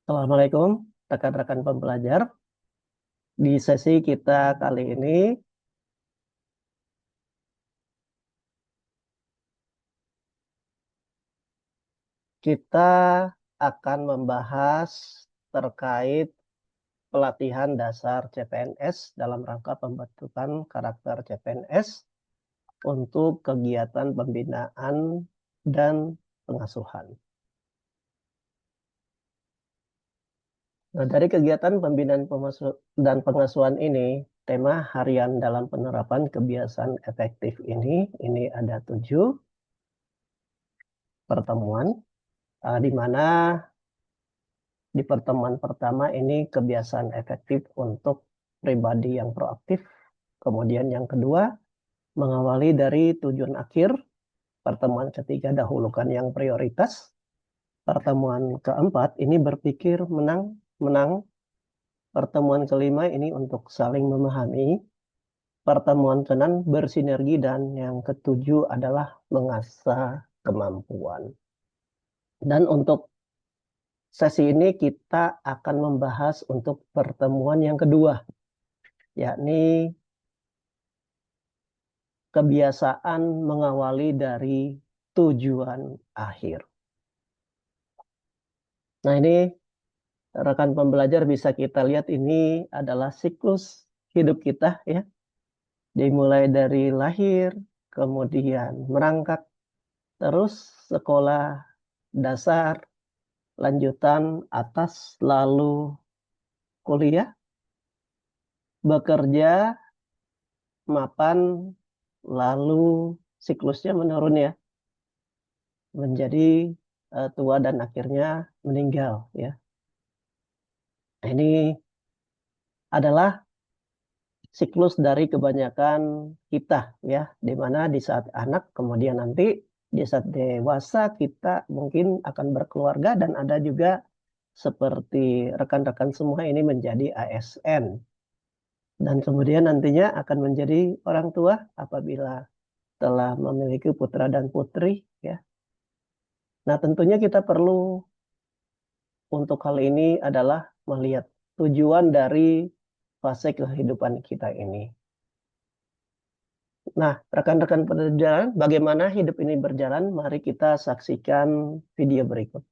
Assalamualaikum, rekan-rekan pembelajar. Di sesi kita kali ini, kita akan membahas terkait pelatihan dasar CPNS dalam rangka pembentukan karakter CPNS untuk kegiatan pembinaan dan pengasuhan. Nah, dari kegiatan pembinaan dan pengasuhan ini, tema harian dalam penerapan kebiasaan efektif ini ada 7 pertemuan, di mana di pertemuan pertama ini kebiasaan efektif untuk pribadi yang proaktif. Kemudian yang kedua, mengawali dari tujuan akhir. Pertemuan ketiga, dahulukan yang prioritas. Pertemuan keempat, ini berpikir menang-menang. Pertemuan kelima ini untuk saling memahami. Pertemuan keenam bersinergi dan yang ketujuh adalah mengasah kemampuan. Dan untuk sesi ini kita akan membahas untuk pertemuan yang kedua, yakni kebiasaan mengawali dari tujuan akhir. Nah, ini rekan pembelajar bisa kita lihat ini adalah siklus hidup kita ya. Dimulai dari lahir, kemudian merangkak, terus sekolah dasar, lanjutan atas, lalu kuliah, bekerja, mapan, lalu siklusnya menurun ya, menjadi tua dan akhirnya meninggal ya. Nah, ini adalah siklus dari kebanyakan kita ya, di mana di saat anak kemudian nanti di saat dewasa kita mungkin akan berkeluarga dan ada juga seperti rekan-rekan semua ini menjadi ASN dan kemudian nantinya akan menjadi orang tua apabila telah memiliki putra dan putri ya. Nah, tentunya kita perlu untuk hal ini adalah melihat tujuan dari fase kehidupan kita ini. Nah, rekan-rekan perjalanan, bagaimana hidup ini berjalan? Mari kita saksikan video berikut.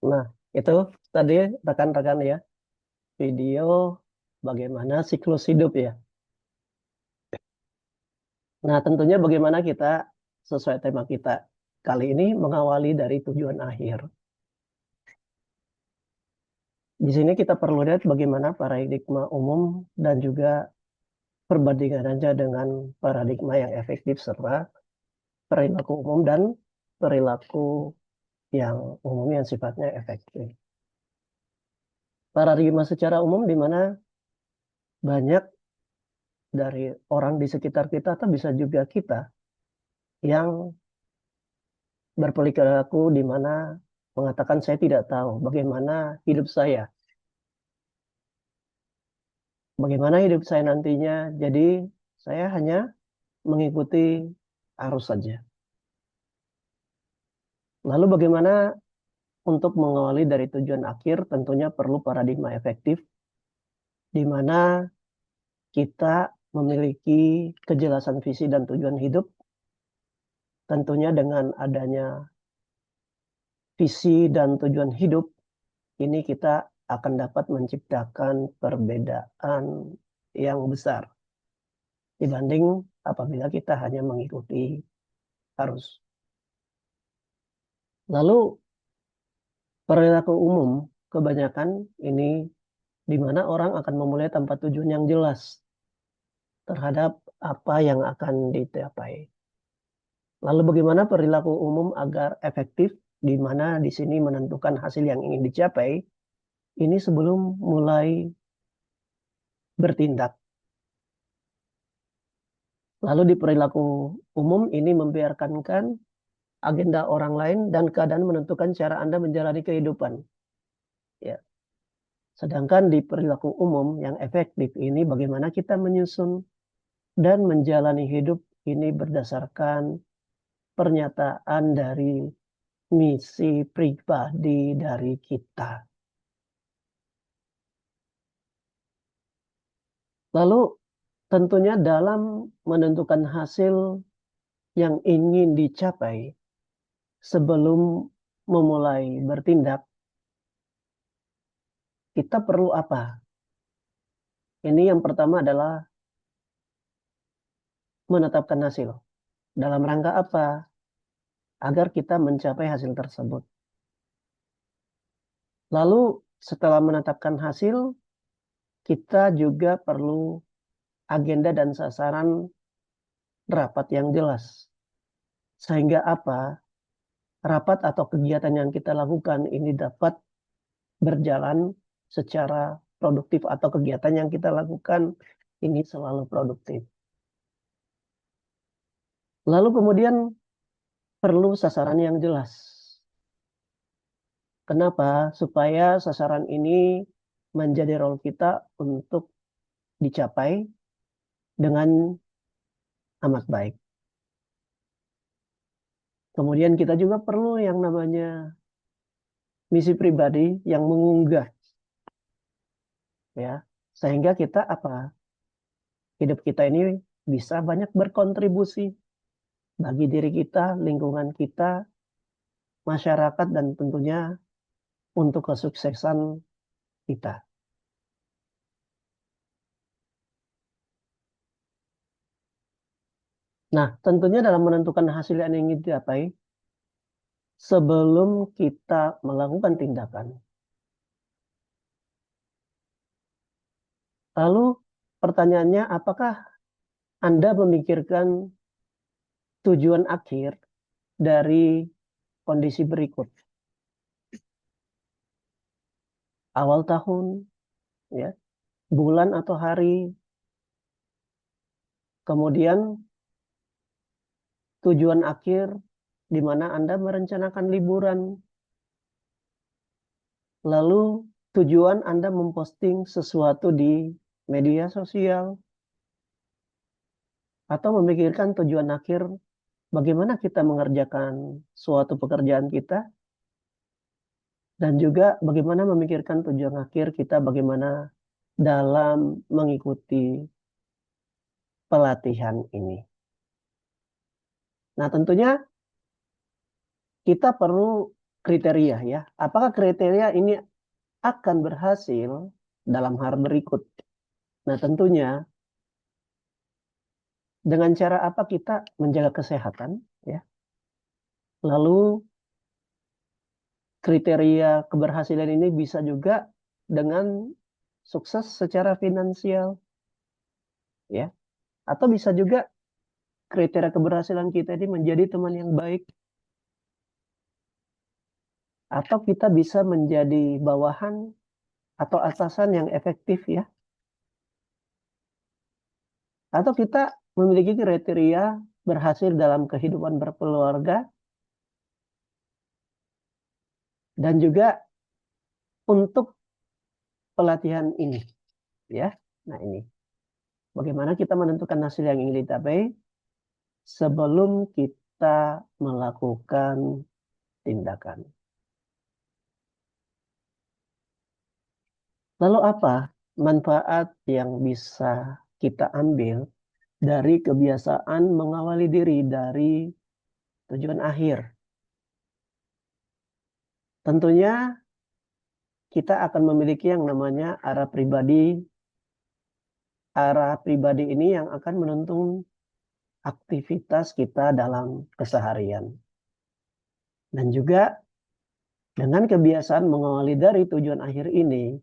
Nah, itu tadi rekan-rekan ya, video bagaimana siklus hidup ya. Nah, tentunya bagaimana kita sesuai tema kita kali ini mengawali dari tujuan akhir. Di sini kita perlu lihat bagaimana paradigma umum dan juga perbandingannya dengan paradigma yang efektif serta perilaku umum dan perilaku yang umum yang sifatnya efektif. Paradigma secara umum di mana banyak dari orang di sekitar kita atau bisa juga kita yang berperilaku di mana mengatakan saya tidak tahu bagaimana hidup saya, bagaimana hidup saya nantinya. Jadi saya hanya mengikuti arus saja. Lalu bagaimana untuk mengawali dari tujuan akhir tentunya perlu paradigma efektif di mana kita memiliki kejelasan visi dan tujuan hidup. Tentunya dengan adanya visi dan tujuan hidup ini kita akan dapat menciptakan perbedaan yang besar dibanding apabila kita hanya mengikuti arus. Lalu perilaku umum kebanyakan ini di mana orang akan memulai tanpa tujuan yang jelas terhadap apa yang akan dicapai. Lalu bagaimana perilaku umum agar efektif di mana di sini menentukan hasil yang ingin dicapai ini sebelum mulai bertindak. Lalu di perilaku umum ini membiarkan agenda orang lain dan keadaan menentukan cara Anda menjalani kehidupan. Ya. Sedangkan di perilaku umum yang efektif ini bagaimana kita menyusun dan menjalani hidup ini berdasarkan pernyataan dari misi pribadi dari kita. Lalu tentunya dalam menentukan hasil yang ingin dicapai sebelum memulai bertindak, kita perlu apa? Ini yang pertama adalah menetapkan hasil. Dalam rangka apa? Agar kita mencapai hasil tersebut. Lalu setelah menetapkan hasil, kita juga perlu agenda dan sasaran rapat yang jelas. Sehingga apa? Rapat atau kegiatan yang kita lakukan ini dapat berjalan secara produktif atau kegiatan yang kita lakukan ini selalu produktif. Lalu kemudian perlu sasaran yang jelas. Kenapa? Supaya sasaran ini menjadi role kita untuk dicapai dengan amat baik. Kemudian kita juga perlu yang namanya misi pribadi yang mengunggah, ya, sehingga kita apa? Hidup kita ini bisa banyak berkontribusi bagi diri kita, lingkungan kita, masyarakat, dan tentunya untuk kesuksesan kita. Nah, tentunya dalam menentukan hasil yang ingin dicapai, sebelum kita melakukan tindakan. Lalu pertanyaannya, apakah Anda memikirkan tujuan akhir dari kondisi berikut? Awal tahun, ya, bulan atau hari, kemudian tujuan akhir di mana Anda merencanakan liburan, lalu tujuan Anda memposting sesuatu di media sosial, atau memikirkan tujuan akhir bagaimana kita mengerjakan suatu pekerjaan kita, dan juga bagaimana memikirkan tujuan akhir kita bagaimana dalam mengikuti pelatihan ini. Nah, tentunya kita perlu kriteria ya. Apakah kriteria ini akan berhasil dalam hal berikut? Nah, tentunya dengan cara apa kita menjaga kesehatan ya. Lalu kriteria keberhasilan ini bisa juga dengan sukses secara finansial ya. Atau bisa juga kriteria keberhasilan kita ini menjadi teman yang baik, atau kita bisa menjadi bawahan atau atasan yang efektif ya. Atau kita memiliki kriteria berhasil dalam kehidupan berkeluarga dan juga untuk pelatihan ini ya. Nah, ini bagaimana kita menentukan hasil yang ingin dicapai sebelum kita melakukan tindakan. Lalu apa manfaat yang bisa kita ambil dari kebiasaan mengawali diri dari tujuan akhir? Tentunya kita akan memiliki yang namanya arah pribadi. Arah pribadi ini yang akan menuntun aktivitas kita dalam keseharian. Dan juga dengan kebiasaan mengawali dari tujuan akhir ini,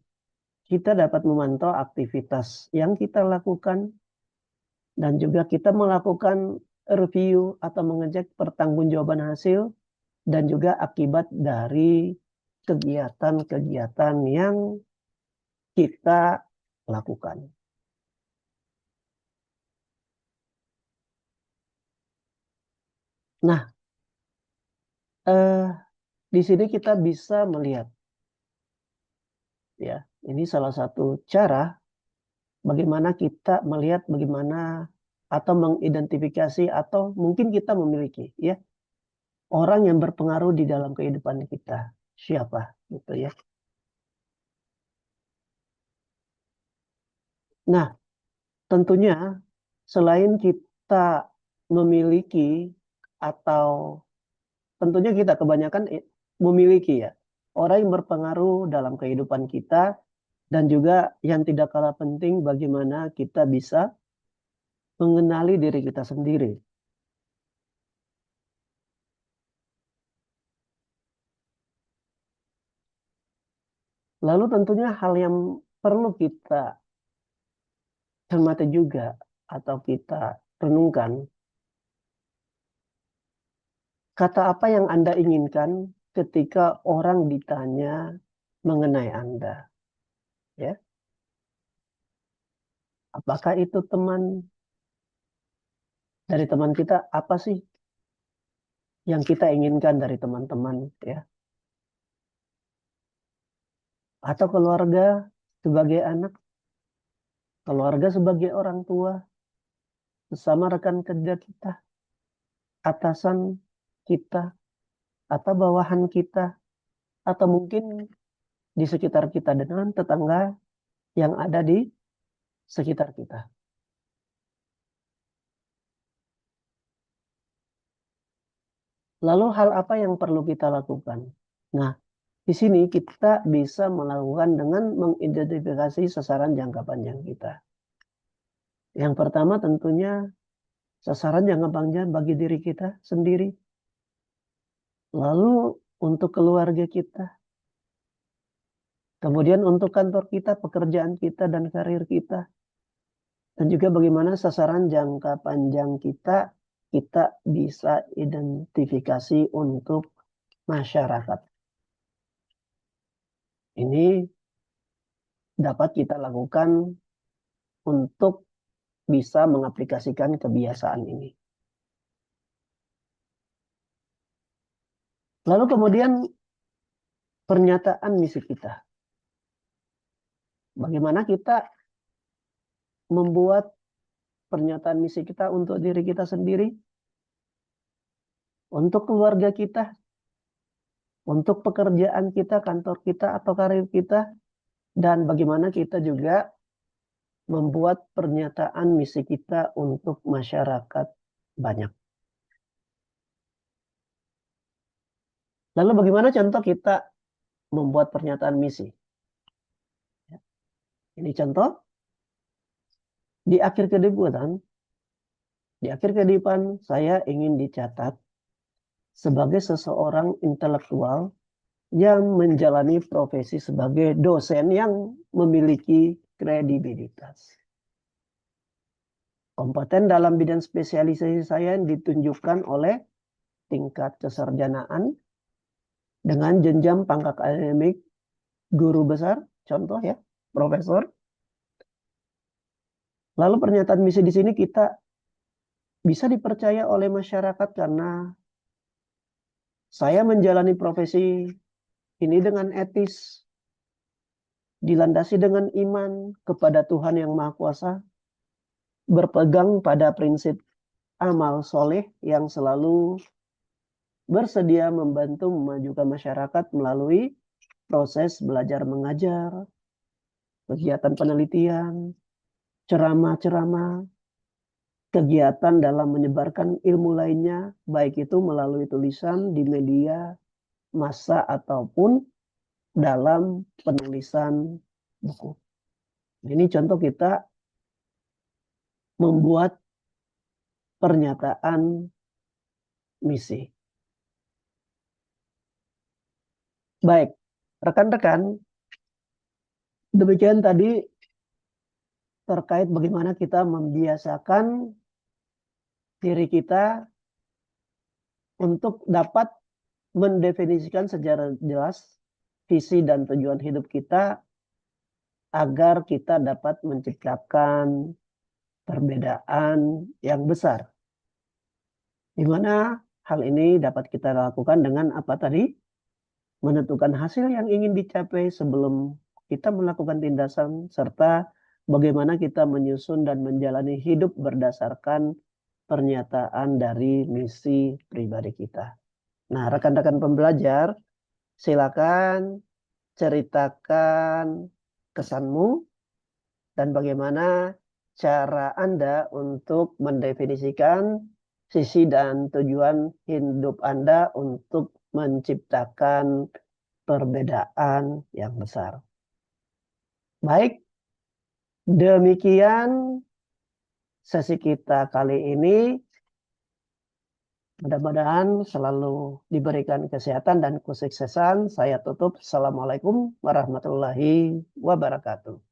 kita dapat memantau aktivitas yang kita lakukan dan juga kita melakukan review atau mengecek pertanggungjawaban hasil dan juga akibat dari kegiatan-kegiatan yang kita lakukan. Nah, di sini kita bisa melihat ya, ini salah satu cara bagaimana kita melihat bagaimana atau mengidentifikasi atau mungkin kita memiliki ya orang yang berpengaruh di dalam kehidupan kita. Siapa gitu ya. Nah, tentunya selain kita memiliki atau tentunya kita kebanyakan memiliki ya orang yang berpengaruh dalam kehidupan kita dan juga yang tidak kalah penting bagaimana kita bisa mengenali diri kita sendiri. Lalu tentunya hal yang perlu kita cermati juga atau kita renungkan, kata apa yang Anda inginkan ketika orang ditanya mengenai Anda, ya? Apakah itu teman dari teman kita? Apa sih yang kita inginkan dari teman-teman, ya? Atau keluarga sebagai anak, keluarga sebagai orang tua, sesama rekan kerja kita, atasan kita, atau bawahan kita, atau mungkin di sekitar kita dengan tetangga yang ada di sekitar kita. Lalu hal apa yang perlu kita lakukan? Nah, di sini kita bisa melakukan dengan mengidentifikasi sasaran jangka panjang kita. Yang pertama tentunya sasaran jangka panjang bagi diri kita sendiri. Lalu untuk keluarga kita. Kemudian untuk kantor kita, pekerjaan kita, dan karir kita. Dan juga bagaimana sasaran jangka panjang kita, kita bisa identifikasi untuk masyarakat. Ini dapat kita lakukan untuk bisa mengaplikasikan kebiasaan ini. Lalu kemudian pernyataan misi kita. Bagaimana kita membuat pernyataan misi kita untuk diri kita sendiri, untuk keluarga kita, untuk pekerjaan kita, kantor kita, atau karir kita, dan bagaimana kita juga membuat pernyataan misi kita untuk masyarakat banyak. Lalu bagaimana contoh kita membuat pernyataan misi? Ini contoh di akhir kehidupan. Di akhir kehidupan saya ingin dicatat sebagai seseorang intelektual yang menjalani profesi sebagai dosen yang memiliki kredibilitas. Kompeten dalam bidang spesialisasi saya yang ditunjukkan oleh tingkat kesarjanaan dengan jenjang pangkat akademik guru besar, contoh ya, profesor. Lalu pernyataan misi di sini kita bisa dipercaya oleh masyarakat karena saya menjalani profesi ini dengan etis, dilandasi dengan iman kepada Tuhan yang Maha Kuasa, berpegang pada prinsip amal soleh yang selalu bersedia membantu memajukan masyarakat melalui proses belajar mengajar, kegiatan penelitian, ceramah-ceramah, kegiatan dalam menyebarkan ilmu lainnya, baik itu melalui tulisan di media massa ataupun dalam penulisan buku. Ini contoh kita membuat pernyataan misi. Baik, rekan-rekan, demikian tadi terkait bagaimana kita membiasakan diri kita untuk dapat mendefinisikan secara jelas visi dan tujuan hidup kita agar kita dapat menciptakan perbedaan yang besar. Di mana hal ini dapat kita lakukan dengan apa tadi? Menentukan hasil yang ingin dicapai sebelum kita melakukan tindakan serta bagaimana kita menyusun dan menjalani hidup berdasarkan pernyataan dari misi pribadi kita. Nah, rekan-rekan pembelajar, silakan ceritakan kesanmu dan bagaimana cara Anda untuk mendefinisikan sisi dan tujuan hidup Anda untuk menciptakan perbedaan yang besar. Baik, demikian sesi kita kali ini. Mudah-mudahan selalu diberikan kesehatan dan kesuksesan. Saya tutup. Assalamualaikum warahmatullahi wabarakatuh.